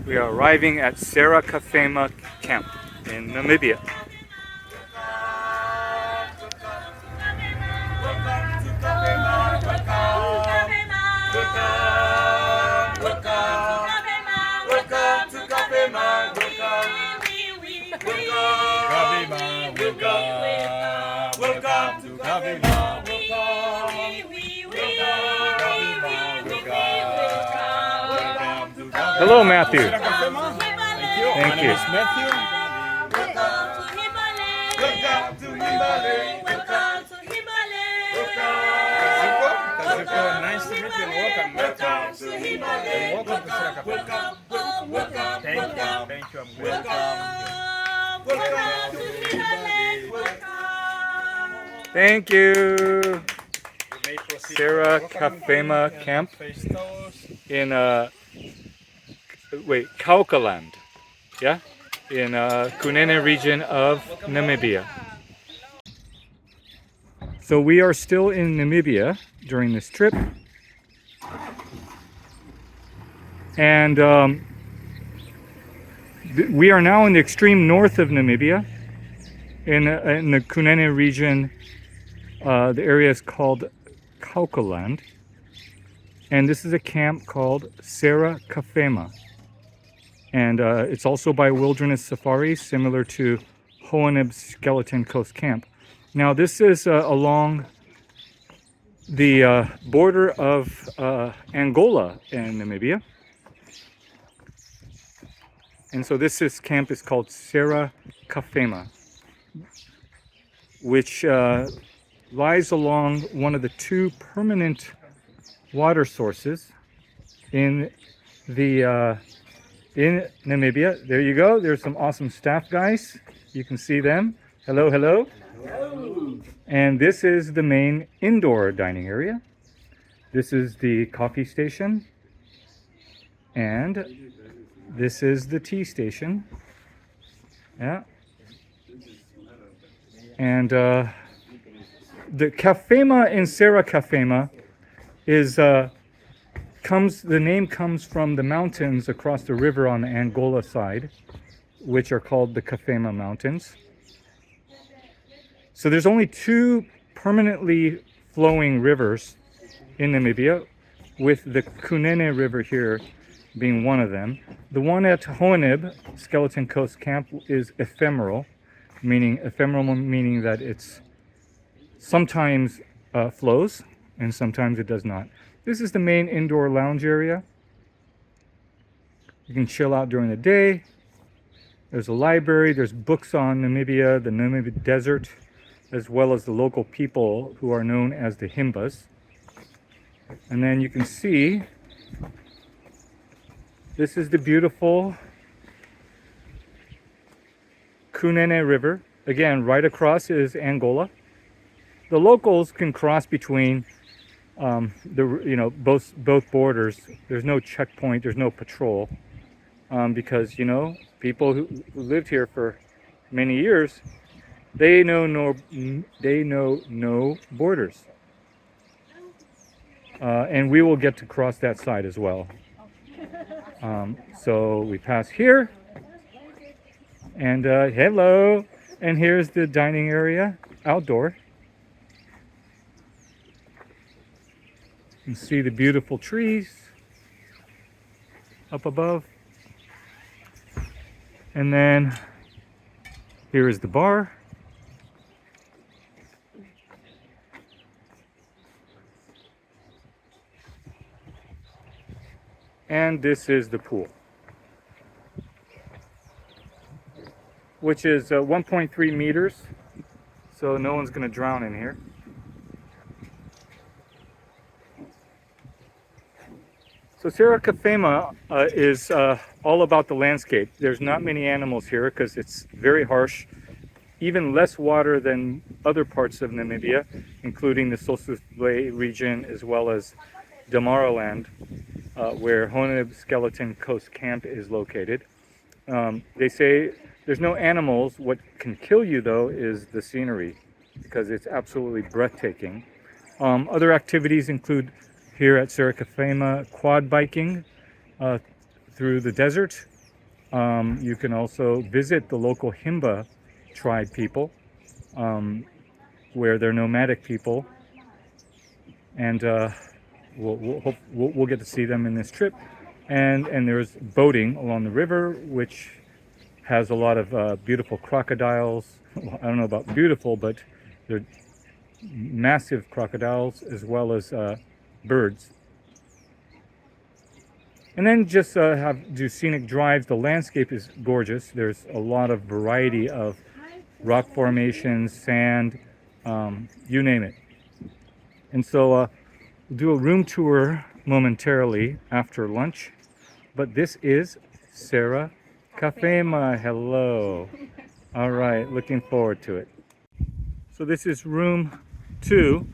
We are arriving at Serra Cafema camp in Namibia. Hello, Matthew. Thank you. Thank My name you. is Matthew. Welcome to Himba. Nice to meet you and welcome. Welcome to Himba. Welcome to Serra Cafema. Thank you. Thank you. I'm welcome. Thank you. You may proceed. Serra Welcome. Cafema camp Face toes. in Kaokoland, yeah, in Kunene region of Namibia. So we are still in Namibia during this trip, and we are now in the extreme north of Namibia, in the Kunene region. The area is called Kaokoland, and this is a camp called Serra Cafema. And it's also by Wilderness Safaris, similar to Hoheneb's Skeleton Coast Camp. Now this is along the border of Angola and Namibia. And so this camp is called Serra Cafema, which lies along one of the two permanent water sources in Namibia. There you go. There's some awesome staff guys. You can see them. Hello, hello. Hello. And this is the main indoor dining area. This is the coffee station. And this is the tea station. Yeah. And the Cafema in Serra Cafema is the name comes from the mountains across the river on the Angola side, which are called the Cafema Mountains. So there's only two permanently flowing rivers in Namibia, with the Kunene River here being one of them. The one at Hoheneb, Skeleton Coast Camp, is ephemeral, meaning that it's sometimes flows and sometimes it does not. This is the main indoor lounge area. You can chill out during the day. There's a library, there's books on Namibia, the Namibia desert, as well as the local people who are known as the Himbas. And then you can see, this is the beautiful Kunene River. Again, right across is Angola. The locals can cross between both borders. There's no checkpoint, there's no patrol, because people who lived here for many years, they know no borders, and we will get to cross that side as well. So we pass here, and hello, and here's the dining area outdoor. You can see the beautiful trees up above. And then here is the bar. And this is the pool, which is 1.3 meters, so no one's going to drown in here. So Serra Cafema is all about the landscape. There's not many animals here because it's very harsh, even less water than other parts of Namibia, including the Sossusvlei region as well as Damaraland, where Hoheneb Skeleton Coast Camp is located. They say there's no animals. What can kill you though is the scenery, because it's absolutely breathtaking. Other activities include here at Serra Cafema quad biking through the desert, You can also visit the local Himba tribe people, where they're nomadic people, and we'll get to see them in this trip. And there's boating along the river, which has a lot of beautiful crocodiles. Well, I don't know about beautiful, but they're massive crocodiles, as well as birds. And then just do scenic drives. The landscape is gorgeous. There's a lot of variety of rock formations, sand, you name it. And so we'll do a room tour momentarily after lunch. But this is Serra Cafema. Hello. All right, looking forward to it. So this is room 2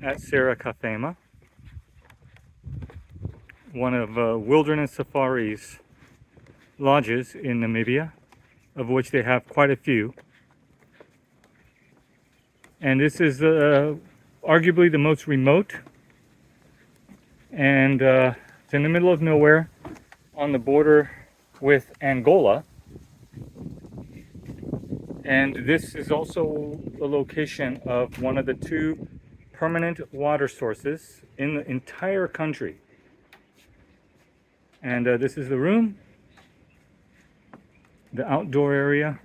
at Serra Cafema, one of Wilderness Safaris lodges in Namibia, of which they have quite a few. And this is arguably the most remote, and it's in the middle of nowhere on the border with Angola. And this is also the location of one of the 2 permanent water sources in the entire country. And this is the room, the outdoor area.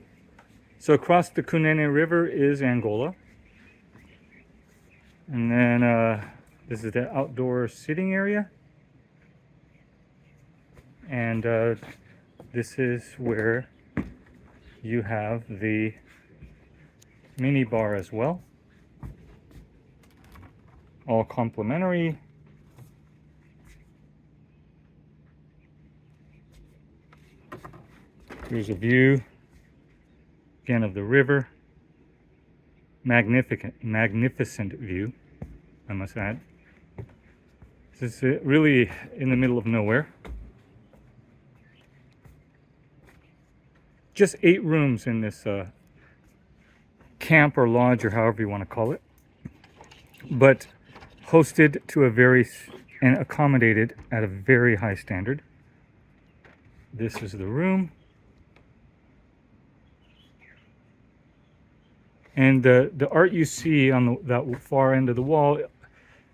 So across the Kunene River is Angola. And then this is the outdoor sitting area. And this is where you have the mini bar as well. All complimentary. Here's a view again of the river. Magnificent view, I must add. This is really in the middle of nowhere. Just 8 rooms in this camp or lodge, or however you want to call it, but hosted to and accommodated at a very high standard. This is the room. And the art you see on that far end of the wall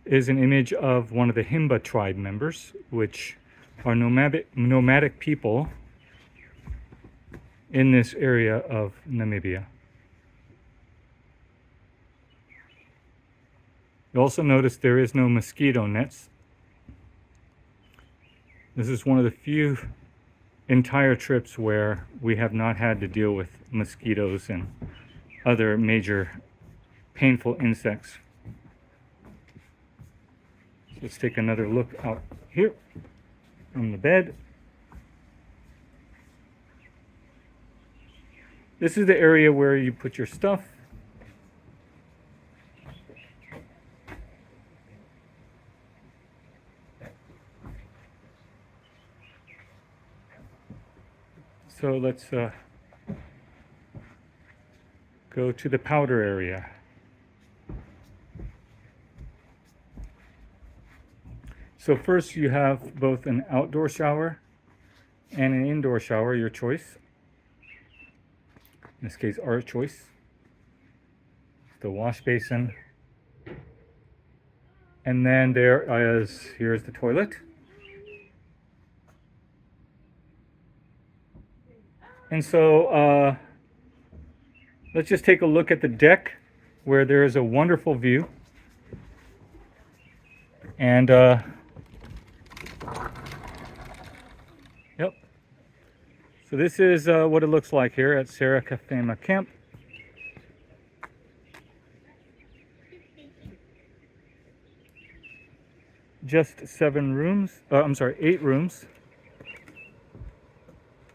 is an image of one of the Himba tribe members, which are nomadic people in this area of Namibia. You also notice there is no mosquito nets. This is one of the few entire trips where we have not had to deal with mosquitoes and other major painful insects. So let's take another look out here on the bed. This is the area where you put your stuff. So let's go to the powder area. So first you have both an outdoor shower and an indoor shower, your choice. In this case, our choice. The wash basin. And then here's the toilet. And so let's just take a look at the deck, where there is a wonderful view. And yep. So this is what it looks like here at Serra Cafema Camp. Just 8 rooms.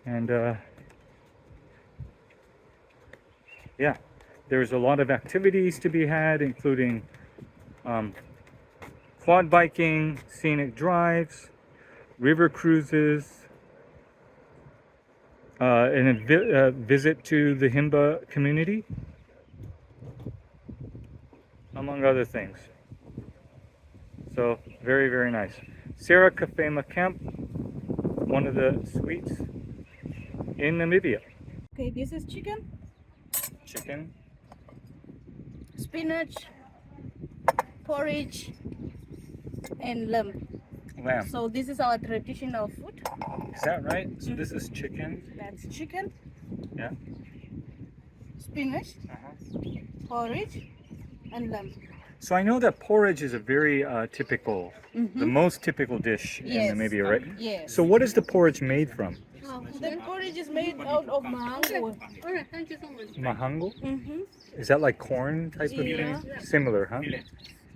And yeah, there's a lot of activities to be had, including quad biking, scenic drives, river cruises, and a visit to the Himba community, among other things. So very, very nice. Serra Cafema Camp one of the sweets in Namibia. Okay, this is chicken, Chicken, spinach, porridge, and lamb. lamb. So this is our traditional food. Is that right? So this is chicken. That's chicken, Yeah. spinach, Uh-huh. porridge, and lamb. So I know that porridge is a very typical, the most typical dish Yes. in Namibia, right? Yes. So what is the porridge made from? The porridge is made out of mango. Mahango? Mm-hmm. Is that like corn type of Yeah. thing? Similar, huh? Millet.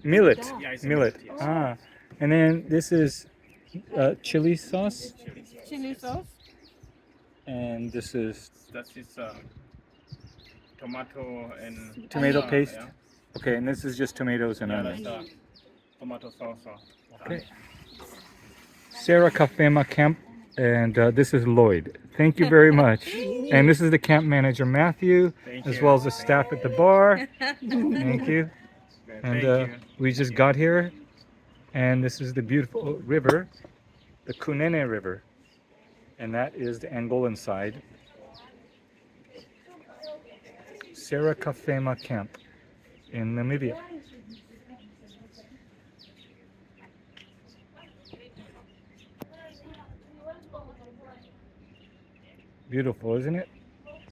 Millet. Yeah, it's Millet. millet, yes. Ah. And then this is chili sauce. Chili sauce. And this is That is tomato and tomato onion, paste. Yeah, Okay, and this is just tomatoes and yeah that's onions. tomato sauce. Okay. Serra Cafema camp, and this is Lloyd. Thank you very much. And this is the camp manager, Matthew, Thank as you. well as the staff at the bar. Thank you. And Thank you. we just got here, and this is the beautiful river, the Kunene River, and that is the Angolan side. Serra Cafema camp in Namibia. Beautiful, isn't it?